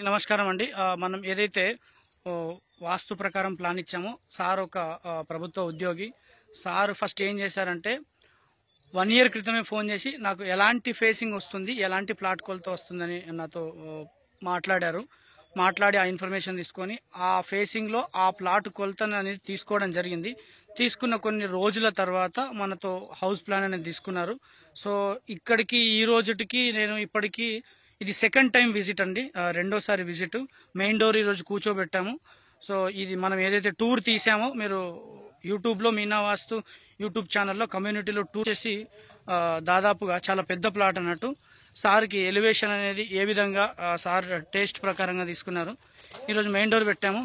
నమస్కారం అండి. మనం ఏదైతే వాస్తు ప్రకారం ప్లాన్ ఇచ్చామో, సార్ ఒక ప్రభుత్వ ఉద్యోగి. సార్ ఫస్ట్ ఏం చేశారంటే 1 ఇయర్ క్రితమే ఫోన్ చేసి నాకు ఎలాంటి ఫేసింగ్ వస్తుంది, ఎలాంటి ప్లాట్ కొలత వస్తుందని నాతో మాట్లాడారు. మాట్లాడి ఆ ఇన్ఫర్మేషన్ తీసుకొని ఆ ఫేసింగ్లో ఆ ప్లాట్ కొలతను అనేది తీసుకోవడం జరిగింది. తీసుకున్న కొన్ని రోజుల తర్వాత మనతో హౌస్ ప్లాన్ అనేది తీసుకున్నారు. సో ఇక్కడికి ఈ రోజుటికి నేను ఇప్పటికీ ఇది సెకండ్ టైం విజిట్ అండి, రెండోసారి విజిట్. మెయిన్ డోర్ ఈరోజు కూర్చోబెట్టాము. సో ఇది మనం ఏదైతే టూర్ తీసామో, మీరు యూట్యూబ్లో మీనా వాస్తు యూట్యూబ్ ఛానల్లో కమ్యూనిటీలో టూర్ చేసి దాదాపుగా చాలా పెద్ద ప్లాట్ అన్నట్టు. సార్కి ఎలివేషన్ అనేది ఏ విధంగా సార్ టేస్ట్ ప్రకారంగా తీసుకున్నారు. ఈరోజు మెయిన్ డోర్ పెట్టాము.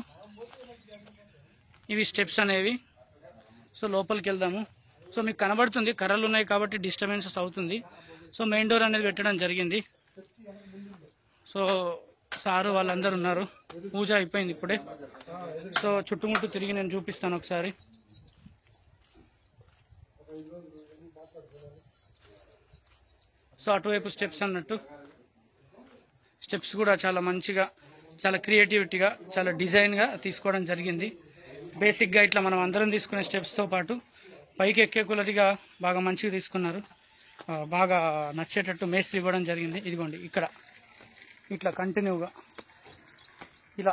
ఇవి స్టెప్స్ అనేవి. సో లోపలికి వెళ్దాము. సో మీకు కనబడుతుంది, కర్రలు ఉన్నాయి కాబట్టి డిస్టర్బెన్సెస్ అవుతుంది. సో మెయిన్ డోర్ అనేది పెట్టడం జరిగింది. సో సారు వాళ్ళందరూ ఉన్నారు. పూజ అయిపోయింది ఇప్పుడే. సో చుట్టుముట్టు తిరిగి నేను చూపిస్తాను ఒకసారి. సో అటువైపు స్టెప్స్ అన్నట్టు. స్టెప్స్ కూడా చాలా మంచిగా, చాలా క్రియేటివిటీగా, చాలా డిజైన్గా తీసుకోవడం జరిగింది. బేసిక్గా ఇట్లా మనం అందరం తీసుకునే స్టెప్స్తో పాటు పైకి ఎక్కే కొలదిగా బాగా మంచిగా తీసుకున్నారు. బాగా నచ్చేటట్టు మేస్త్రి ఇవ్వడం జరిగింది. ఇదిగోండి ఇక్కడ ఇట్లా కంటిన్యూగా ఇలా.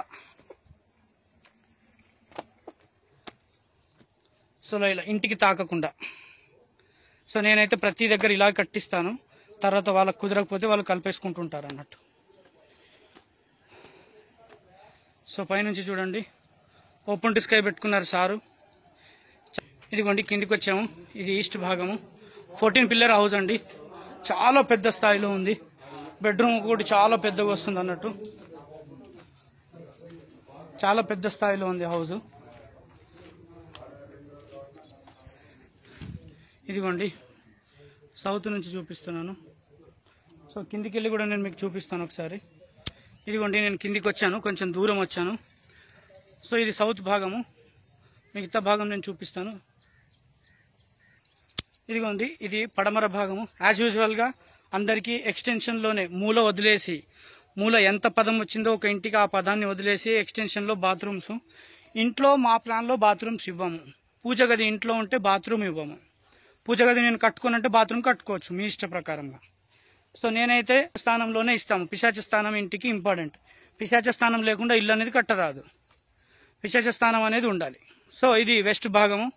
సో ఇలా ఇంటికి తాకకుండా. సో నేనైతే ప్రతి దగ్గర ఇలా కట్టిస్తాను. తర్వాత వాళ్ళకు కుదరకపోతే వాళ్ళు కలిపేసుకుంటుంటారు అన్నట్టు. సో పైనుంచి చూడండి, ఓపెన్ టు స్కై పెట్టుకున్నారు సారు. ఇదిగోండి కిందికి వచ్చాము. ఇది ఈస్ట్ భాగము. 14 పిల్లర్ హౌస్ అండి. చాలా పెద్ద స్థాయిలో ఉంది. బెడ్రూమ్ కూడా చాలా పెద్దగా వస్తుంది అన్నట్టు. చాలా పెద్ద స్థాయిలో ఉంది హౌస్. ఇదిగోండి సౌత్ నుంచి చూపిస్తున్నాను. సో కిందికి వెళ్ళి కూడా నేను మీకు చూపిస్తాను ఒకసారి. ఇదిగోండి నేను కిందికి వచ్చాను, కొంచెం దూరం వచ్చాను. సో ఇది సౌత్ భాగము. మిగతా భాగం నేను చూపిస్తాను. ఇదిగోండి ఇది పడమర భాగము. యాజ్ యూజువల్గా అందరికీ ఎక్స్టెన్షన్లోనే మూల వదిలేసి, మూల ఎంత పదం వచ్చిందో ఒక ఇంటికి ఆ పదాన్ని వదిలేసి ఎక్స్టెన్షన్లో బాత్రూమ్స్. ఇంట్లో మా ప్లాన్లో బాత్రూమ్స్ ఇవ్వము. పూజ గది ఇంట్లో ఉంటే బాత్రూమ్ ఇవ్వము. పూజ గది నేను కట్టుకోనంటే బాత్రూమ్ కట్టుకోవచ్చు మీ ఇష్ట ప్రకారంగా. సో నేనైతే స్థానంలోనే ఇస్తాము. పిశాచ స్థానం ఇంటికి ఇంపార్టెంట్. పిశాచ స్థానం లేకుండా ఇల్లు అనేది కట్టరాదు. పిశాచ స్థానం అనేది ఉండాలి. సో ఇది వెస్ట్ భాగము.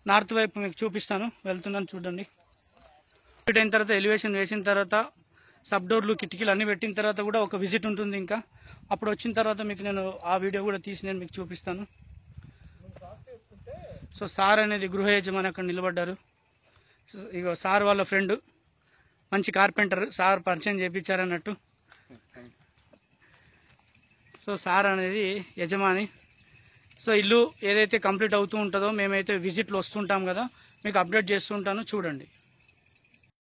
నార్త్ వైపు మీకు చూపిస్తాను, వెళ్తున్నాను చూడండి. అయిన తర్వాత ఎలివేషన్ వేసిన తర్వాత సబ్ డోర్లు, కిటికీలు అన్నీ పెట్టిన తర్వాత కూడా ఒక విజిట్ ఉంటుంది. ఇంకా అప్పుడు వచ్చిన తర్వాత మీకు నేను ఆ వీడియో కూడా తీసి నేను మీకు చూపిస్తాను. సో సార్ అనేది గృహ యజమాని అక్కడ నిలబడ్డారు. ఇగో సార్ వాళ్ళ ఫ్రెండ్, మంచి కార్పెంటర్, సార్ పరిచయం చేయించారన్నట్టు. సో సార్ అనేది యజమాని. సో ఇల్లు ఏదైతే కంప్లీట్ అవుతూ ఉంటుందో, మేమైతే విజిట్లు వస్తుంటాం కదా, మీకు అప్డేట్ చేస్తూ ఉంటాను చూడండి.